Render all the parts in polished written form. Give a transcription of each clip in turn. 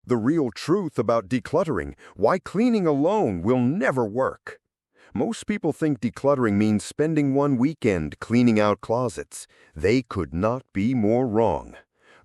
The real truth about decluttering, why cleaning alone will never work. Most people think decluttering means spending one weekend cleaning out closets. They could not be more wrong.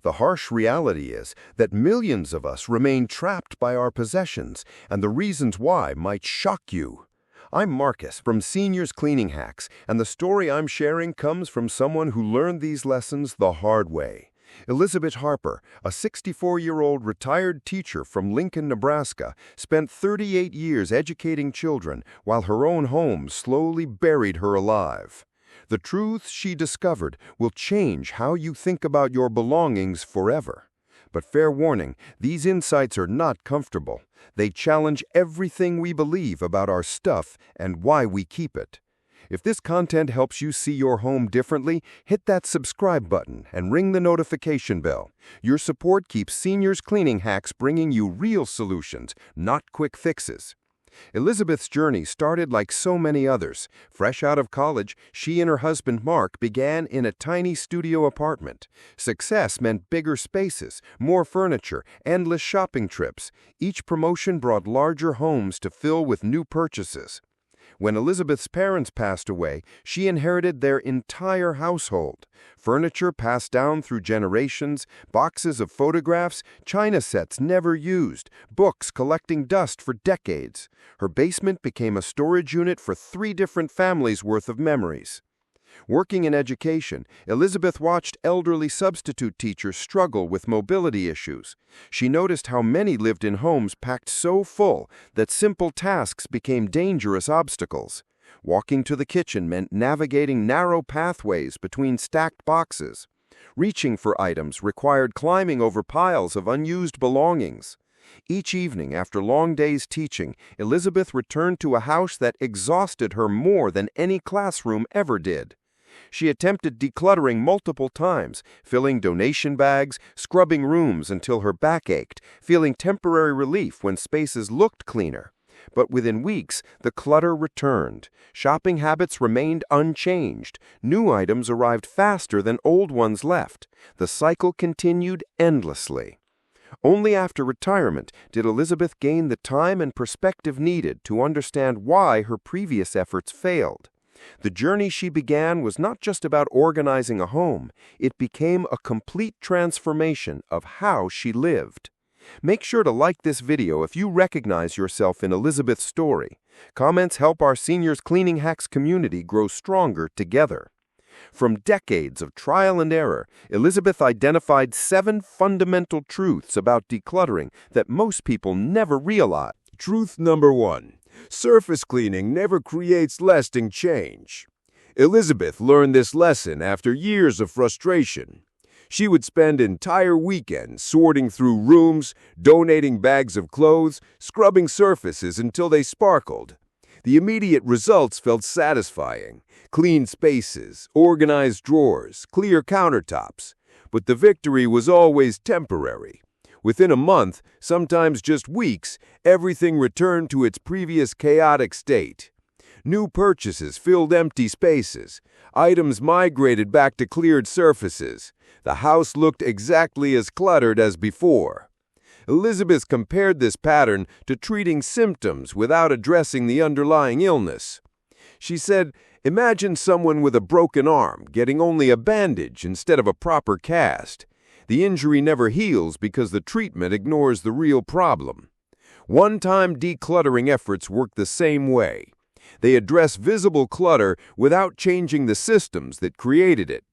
The harsh reality is that millions of us remain trapped by our possessions, and the reasons why might shock you. I'm Marcus from Seniors Cleaning Hacks, and the story I'm sharing comes from someone who learned these lessons the hard way. Elizabeth Harper, a 64-year-old retired teacher from Lincoln, Nebraska, spent 38 years educating children while her own home slowly buried her alive. The truths she discovered will change how you think about your belongings forever. But fair warning, these insights are not comfortable. They challenge everything we believe about our stuff and why we keep it. If this content helps you see your home differently, hit that subscribe button and ring the notification bell. Your support keeps Seniors Cleaning Hacks bringing you real solutions, not quick fixes. Elizabeth's journey started like so many others. Fresh out of college, she and her husband Mark began in a tiny studio apartment. Success meant bigger spaces, more furniture, endless shopping trips. Each promotion brought larger homes to fill with new purchases. When Elizabeth's parents passed away, she inherited their entire household. Furniture passed down through generations, boxes of photographs, china sets never used, books collecting dust for decades. Her basement became a storage unit for 3 different families' worth of memories. Working in education, Elizabeth watched elderly substitute teachers struggle with mobility issues. She noticed how many lived in homes packed so full that simple tasks became dangerous obstacles. Walking to the kitchen meant navigating narrow pathways between stacked boxes. Reaching for items required climbing over piles of unused belongings. Each evening after long days teaching, Elizabeth returned to a house that exhausted her more than any classroom ever did. She attempted decluttering multiple times, filling donation bags, scrubbing rooms until her back ached, feeling temporary relief when spaces looked cleaner. But within weeks, the clutter returned. Shopping habits remained unchanged. New items arrived faster than old ones left. The cycle continued endlessly. Only after retirement did Elizabeth gain the time and perspective needed to understand why her previous efforts failed. The journey she began was not just about organizing a home, it became a complete transformation of how she lived. Make sure to like this video if you recognize yourself in Elizabeth's story. Comments help our Seniors Cleaning Hacks community grow stronger together. From decades of trial and error, Elizabeth identified 7 fundamental truths about decluttering that most people never realize. Truth number 1. Surface cleaning never creates lasting change. Elizabeth learned this lesson after years of frustration. She would spend entire weekends sorting through rooms, donating bags of clothes, scrubbing surfaces until they sparkled. The immediate results felt satisfying. Clean spaces, organized drawers, clear countertops. But the victory was always temporary. Within a month, sometimes just weeks, everything returned to its previous chaotic state. New purchases filled empty spaces. Items migrated back to cleared surfaces. The house looked exactly as cluttered as before. Elizabeth compared this pattern to treating symptoms without addressing the underlying illness. She said, "Imagine someone with a broken arm getting only a bandage instead of a proper cast. The injury never heals because the treatment ignores the real problem." One-time decluttering efforts work the same way. They address visible clutter without changing the systems that created it.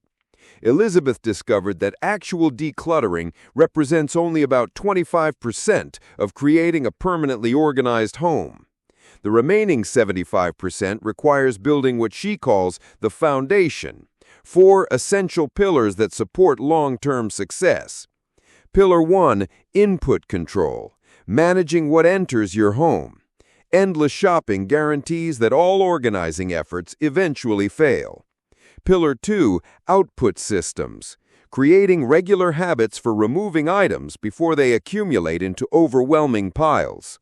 Elizabeth discovered that actual decluttering represents only about 25% of creating a permanently organized home. The remaining 75% requires building what she calls the foundation. 4 essential pillars that support long-term success. Pillar 1, input control, managing what enters your home. Endless shopping guarantees that all organizing efforts eventually fail. Pillar 2, output systems, creating regular habits for removing items before they accumulate into overwhelming piles.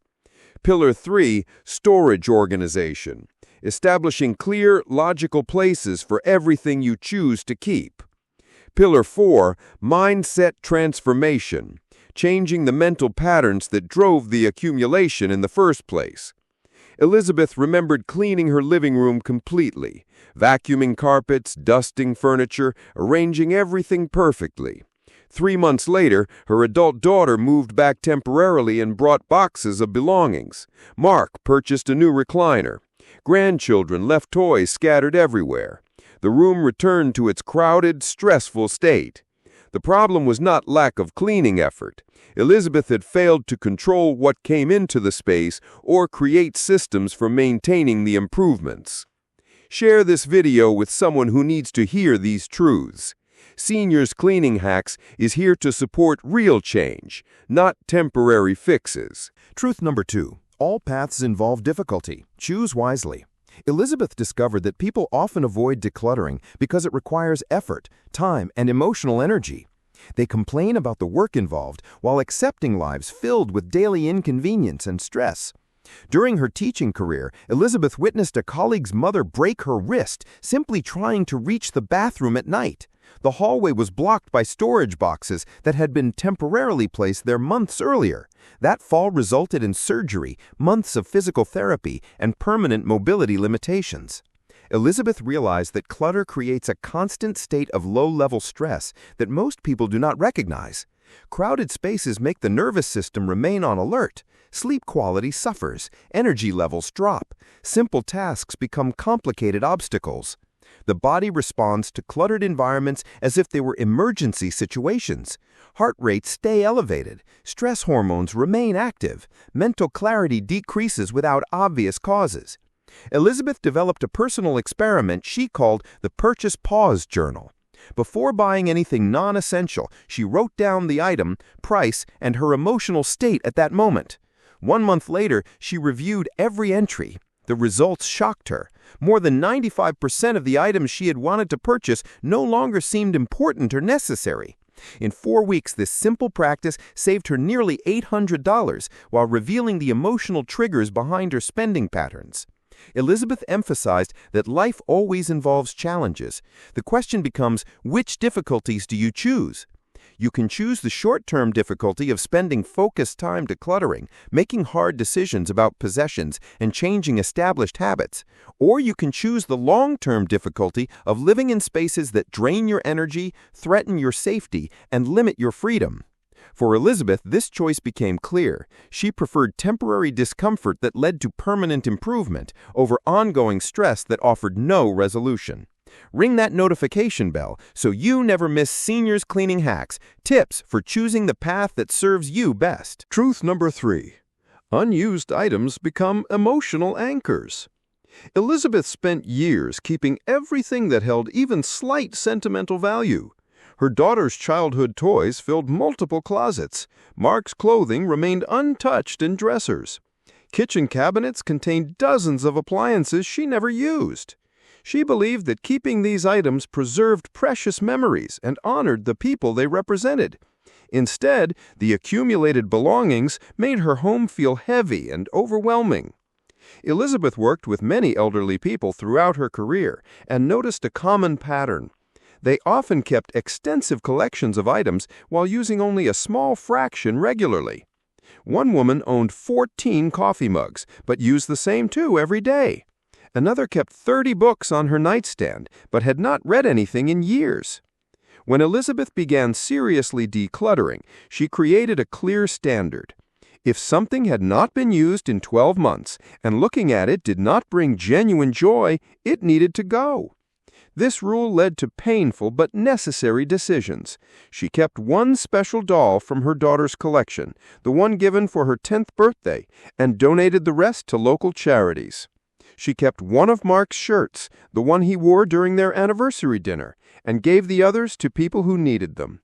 Pillar 3, storage organization, establishing clear, logical places for everything you choose to keep. Pillar 4, mindset transformation, changing the mental patterns that drove the accumulation in the first place. Elizabeth remembered cleaning her living room completely, vacuuming carpets, dusting furniture, arranging everything perfectly. 3 months later, her adult daughter moved back temporarily and brought boxes of belongings. Mark purchased a new recliner. Grandchildren left toys scattered everywhere. The room returned to its crowded, stressful state. The problem was not lack of cleaning effort. Elizabeth had failed to control what came into the space or create systems for maintaining the improvements. Share this video with someone who needs to hear these truths. Seniors Cleaning Hacks is here to support real change, not temporary fixes. Truth number 2. All paths involve difficulty. Choose wisely. Elizabeth discovered that people often avoid decluttering because it requires effort, time, and emotional energy. They complain about the work involved while accepting lives filled with daily inconvenience and stress. During her teaching career, Elizabeth witnessed a colleague's mother break her wrist simply trying to reach the bathroom at night. The hallway was blocked by storage boxes that had been temporarily placed there months earlier. That fall resulted in surgery, months of physical therapy, and permanent mobility limitations. Elizabeth realized that clutter creates a constant state of low-level stress that most people do not recognize. Crowded spaces make the nervous system remain on alert. Sleep quality suffers, energy levels drop. Simple tasks become complicated obstacles. The body responds to cluttered environments as if they were emergency situations. Heart rates stay elevated. Stress hormones remain active. Mental clarity decreases without obvious causes. Elizabeth developed a personal experiment she called the Purchase Pause Journal. Before buying anything non-essential, she wrote down the item, price, and her emotional state at that moment. 1 month later, she reviewed every entry. The results shocked her. More than 95% of the items she had wanted to purchase no longer seemed important or necessary. In 4 weeks, this simple practice saved her nearly $800 while revealing the emotional triggers behind her spending patterns. Elizabeth emphasized that life always involves challenges. The question becomes, which difficulties do you choose? You can choose the short-term difficulty of spending focused time decluttering, making hard decisions about possessions, and changing established habits. Or you can choose the long-term difficulty of living in spaces that drain your energy, threaten your safety, and limit your freedom. For Elizabeth, this choice became clear. She preferred temporary discomfort that led to permanent improvement over ongoing stress that offered no resolution. Ring that notification bell so you never miss Seniors Cleaning Hacks, tips for choosing the path that serves you best. Truth number 3. Unused items become emotional anchors. Elizabeth spent years keeping everything that held even slight sentimental value. Her daughter's childhood toys filled multiple closets. Mark's clothing remained untouched in dressers. Kitchen cabinets contained dozens of appliances she never used. She believed that keeping these items preserved precious memories and honored the people they represented. Instead, the accumulated belongings made her home feel heavy and overwhelming. Elizabeth worked with many elderly people throughout her career and noticed a common pattern. They often kept extensive collections of items while using only a small fraction regularly. One woman owned 14 coffee mugs, but used the same 2 every day. Another kept 30 books on her nightstand, but had not read anything in years. When Elizabeth began seriously decluttering, she created a clear standard. If something had not been used in 12 months and looking at it did not bring genuine joy, it needed to go. This rule led to painful but necessary decisions. She kept one special doll from her daughter's collection, the one given for her 10th birthday, and donated the rest to local charities. She kept one of Mark's shirts, the one he wore during their anniversary dinner, and gave the others to people who needed them.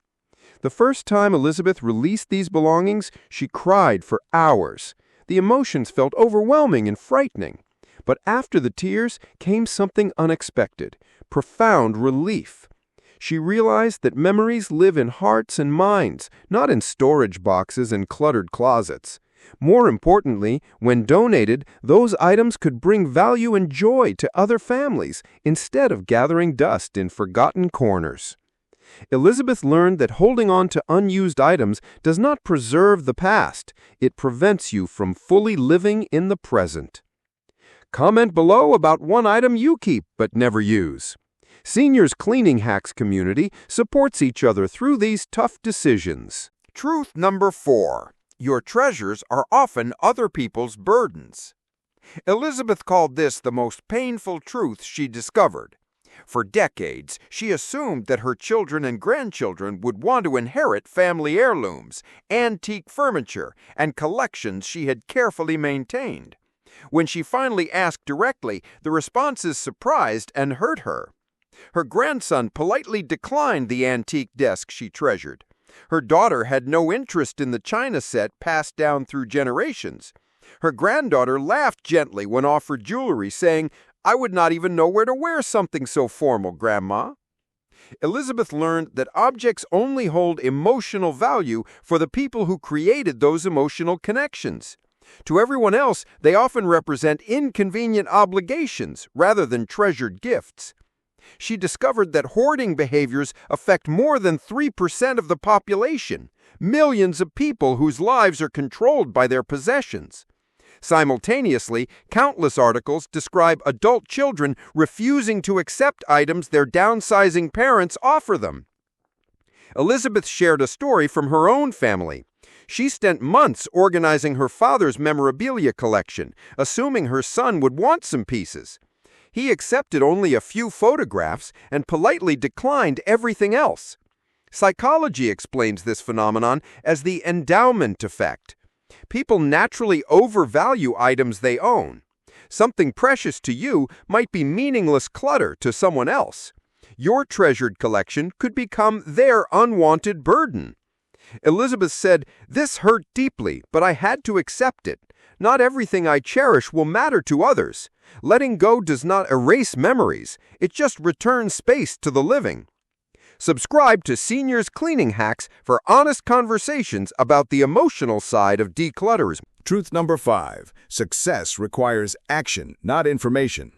The first time Elizabeth released these belongings, she cried for hours. The emotions felt overwhelming and frightening. But after the tears came something unexpected, profound relief. She realized that memories live in hearts and minds, not in storage boxes and cluttered closets. More importantly, when donated, those items could bring value and joy to other families instead of gathering dust in forgotten corners. Elizabeth learned that holding on to unused items does not preserve the past. It prevents you from fully living in the present. Comment below about one item you keep but never use. Seniors Cleaning Hacks community supports each other through these tough decisions. Truth number 4. Your treasures are often other people's burdens. Elizabeth called this the most painful truth she discovered. For decades, she assumed that her children and grandchildren would want to inherit family heirlooms, antique furniture, and collections she had carefully maintained. When she finally asked directly, the responses surprised and hurt her. Her grandson politely declined the antique desk she treasured. Her daughter had no interest in the china set passed down through generations. Her granddaughter laughed gently when offered jewelry, saying, "I would not even know where to wear something so formal, Grandma." Elizabeth learned that objects only hold emotional value for the people who created those emotional connections. To everyone else, they often represent inconvenient obligations rather than treasured gifts. She discovered that hoarding behaviors affect more than 3% of the population, millions of people whose lives are controlled by their possessions. Simultaneously, countless articles describe adult children refusing to accept items their downsizing parents offer them. Elizabeth shared a story from her own family. She spent months organizing her father's memorabilia collection, assuming her son would want some pieces. He accepted only a few photographs and politely declined everything else. Psychology explains this phenomenon as the endowment effect. People naturally overvalue items they own. Something precious to you might be meaningless clutter to someone else. Your treasured collection could become their unwanted burden. Elizabeth said, "This hurt deeply, but I had to accept it. Not everything I cherish will matter to others. Letting go does not erase memories. It just returns space to the living." Subscribe to Seniors Cleaning Hacks for honest conversations about the emotional side of decluttering. Truth number 5. Success requires action, not information.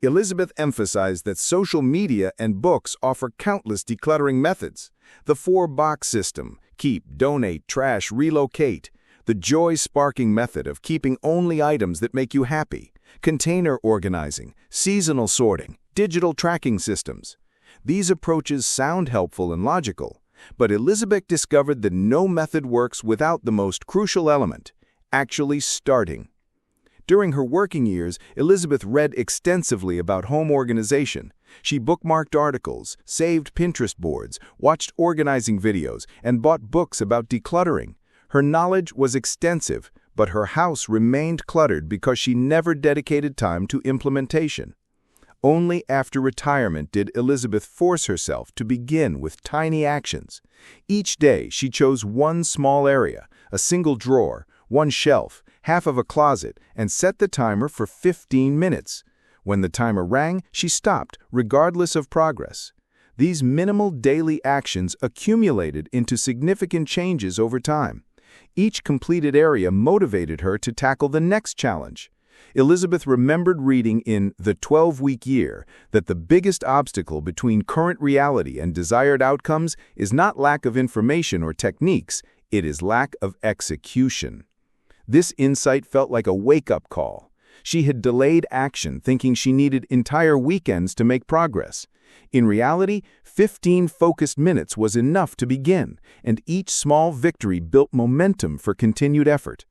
Elizabeth emphasized that social media and books offer countless decluttering methods. The 4-box system: keep, donate, trash, relocate. The joy-sparking method of keeping only items that make you happy. Container organizing, seasonal sorting, digital tracking systems. These approaches sound helpful and logical, but Elizabeth discovered that no method works without the most crucial element: actually starting. During her working years, Elizabeth read extensively about home organization. She bookmarked articles, saved Pinterest boards, watched organizing videos, and bought books about decluttering. Her knowledge was extensive, but her house remained cluttered because she never dedicated time to implementation. Only after retirement did Elizabeth force herself to begin with tiny actions. Each day, she chose one small area, a single drawer, one shelf, half of a closet, and set the timer for 15 minutes. When the timer rang, she stopped, regardless of progress. These minimal daily actions accumulated into significant changes over time. Each completed area motivated her to tackle the next challenge. Elizabeth remembered reading in The 12-Week Year that the biggest obstacle between current reality and desired outcomes is not lack of information or techniques, it is lack of execution. This insight felt like a wake-up call. She had delayed action, thinking she needed entire weekends to make progress. In reality, 15 focused minutes was enough to begin, and each small victory built momentum for continued effort.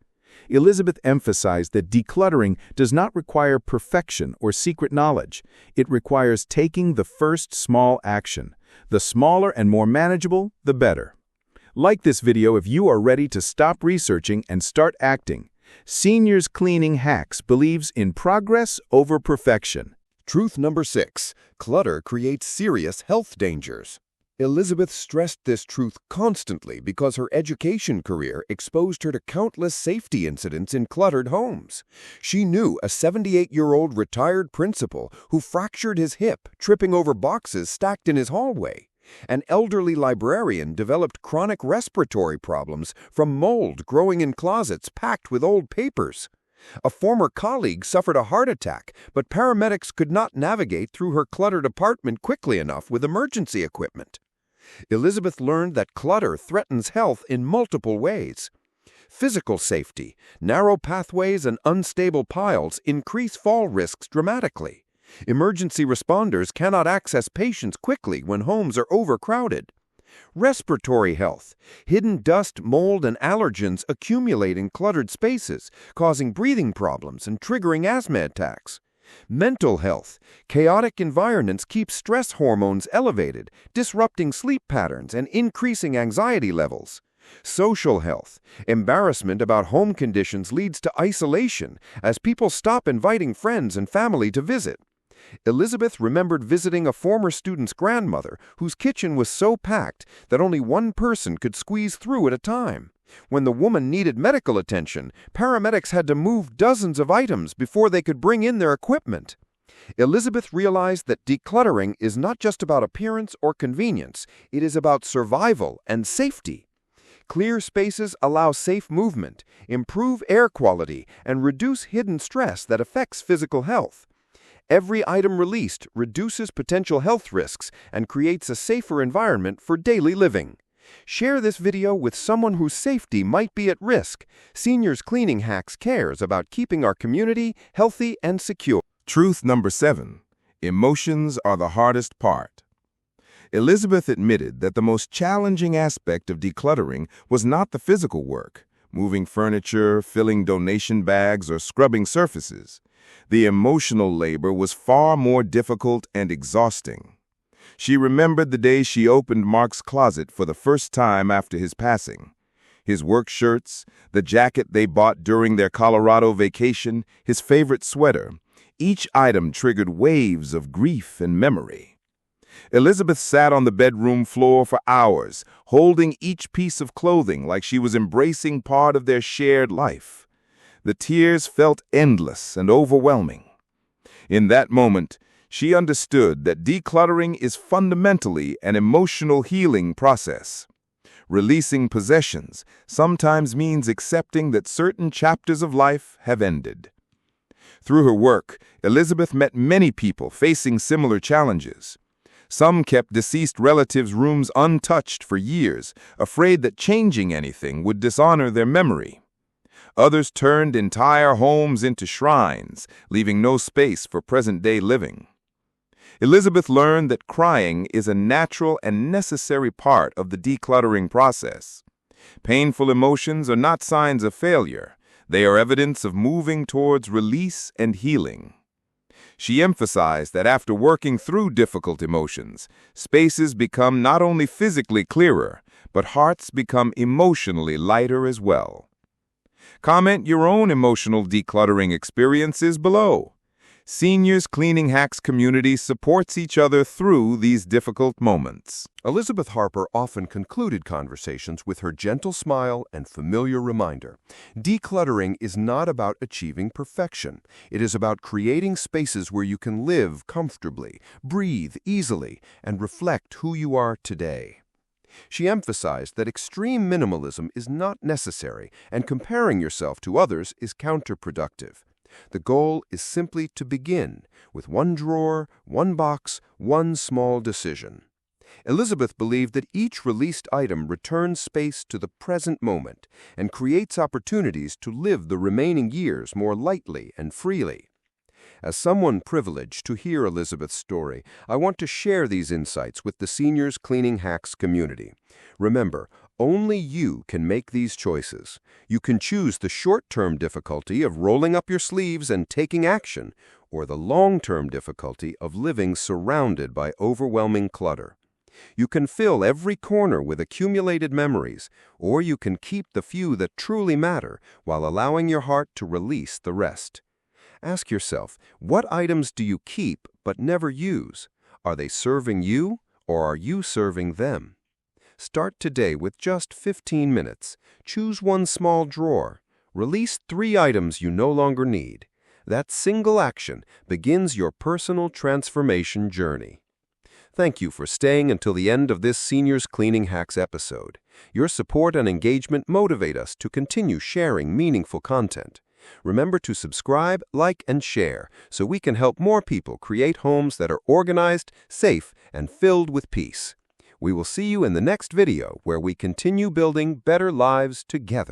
Elizabeth emphasized that decluttering does not require perfection or secret knowledge. It requires taking the first small action. The smaller and more manageable, the better. Like this video if you are ready to stop researching and start acting. Seniors Cleaning Hacks believes in progress over perfection. Truth number 6. Clutter creates serious health dangers. Elizabeth stressed this truth constantly because her education career exposed her to countless safety incidents in cluttered homes. She knew a 78-year-old retired principal who fractured his hip tripping over boxes stacked in his hallway. An elderly librarian developed chronic respiratory problems from mold growing in closets packed with old papers. A former colleague suffered a heart attack, but paramedics could not navigate through her cluttered apartment quickly enough with emergency equipment. Elizabeth learned that clutter threatens health in multiple ways. Physical safety, narrow pathways and unstable piles increase fall risks dramatically. Emergency responders cannot access patients quickly when homes are overcrowded. Respiratory health, hidden dust, mold, and allergens accumulate in cluttered spaces, causing breathing problems and triggering asthma attacks. Mental health, chaotic environments keep stress hormones elevated, disrupting sleep patterns and increasing anxiety levels. Social health, embarrassment about home conditions leads to isolation as people stop inviting friends and family to visit. Elizabeth remembered visiting a former student's grandmother whose kitchen was so packed that only one person could squeeze through at a time. When the woman needed medical attention, paramedics had to move dozens of items before they could bring in their equipment. Elizabeth realized that decluttering is not just about appearance or convenience, it is about survival and safety. Clear spaces allow safe movement, improve air quality, and reduce hidden stress that affects physical health. Every item released reduces potential health risks and creates a safer environment for daily living. Share this video with someone whose safety might be at risk. Seniors Cleaning Hacks cares about keeping our community healthy and secure. Truth number 7. Emotions are the hardest part. Elizabeth admitted that the most challenging aspect of decluttering was not the physical work, moving furniture, filling donation bags, or scrubbing surfaces. The emotional labor was far more difficult and exhausting. She remembered the day she opened Mark's closet for the first time after his passing. His work shirts, the jacket they bought during their Colorado vacation, his favorite sweater, each item triggered waves of grief and memory. Elizabeth sat on the bedroom floor for hours, holding each piece of clothing like she was embracing part of their shared life. The tears felt endless and overwhelming. In that moment, she understood that decluttering is fundamentally an emotional healing process. Releasing possessions sometimes means accepting that certain chapters of life have ended. Through her work, Elizabeth met many people facing similar challenges. Some kept deceased relatives' rooms untouched for years, afraid that changing anything would dishonor their memory. Others turned entire homes into shrines, leaving no space for present-day living. Elizabeth learned that crying is a natural and necessary part of the decluttering process. Painful emotions are not signs of failure. They are evidence of moving towards release and healing. She emphasized that after working through difficult emotions, spaces become not only physically clearer, but hearts become emotionally lighter as well. Comment your own emotional decluttering experiences below. Seniors Cleaning Hacks community supports each other through these difficult moments. Elizabeth Harper often concluded conversations with her gentle smile and familiar reminder. Decluttering is not about achieving perfection. It is about creating spaces where you can live comfortably, breathe easily, and reflect who you are today. She emphasized that extreme minimalism is not necessary, and comparing yourself to others is counterproductive. The goal is simply to begin with one drawer, one box, one small decision. Elizabeth believed that each released item returns space to the present moment and creates opportunities to live the remaining years more lightly and freely. As someone privileged to hear Elizabeth's story, I want to share these insights with the Seniors Cleaning Hacks community. Remember, only you can make these choices. You can choose the short-term difficulty of rolling up your sleeves and taking action, or the long-term difficulty of living surrounded by overwhelming clutter. You can fill every corner with accumulated memories, or you can keep the few that truly matter while allowing your heart to release the rest. Ask yourself, what items do you keep but never use? Are they serving you, or are you serving them? Start today with just 15 minutes. Choose one small drawer. Release 3 items you no longer need. That single action begins your personal transformation journey. Thank you for staying until the end of this Seniors Cleaning Hacks episode. Your support and engagement motivate us to continue sharing meaningful content. Remember to subscribe, like, and share so we can help more people create homes that are organized, safe, and filled with peace. We will see you in the next video where we continue building better lives together.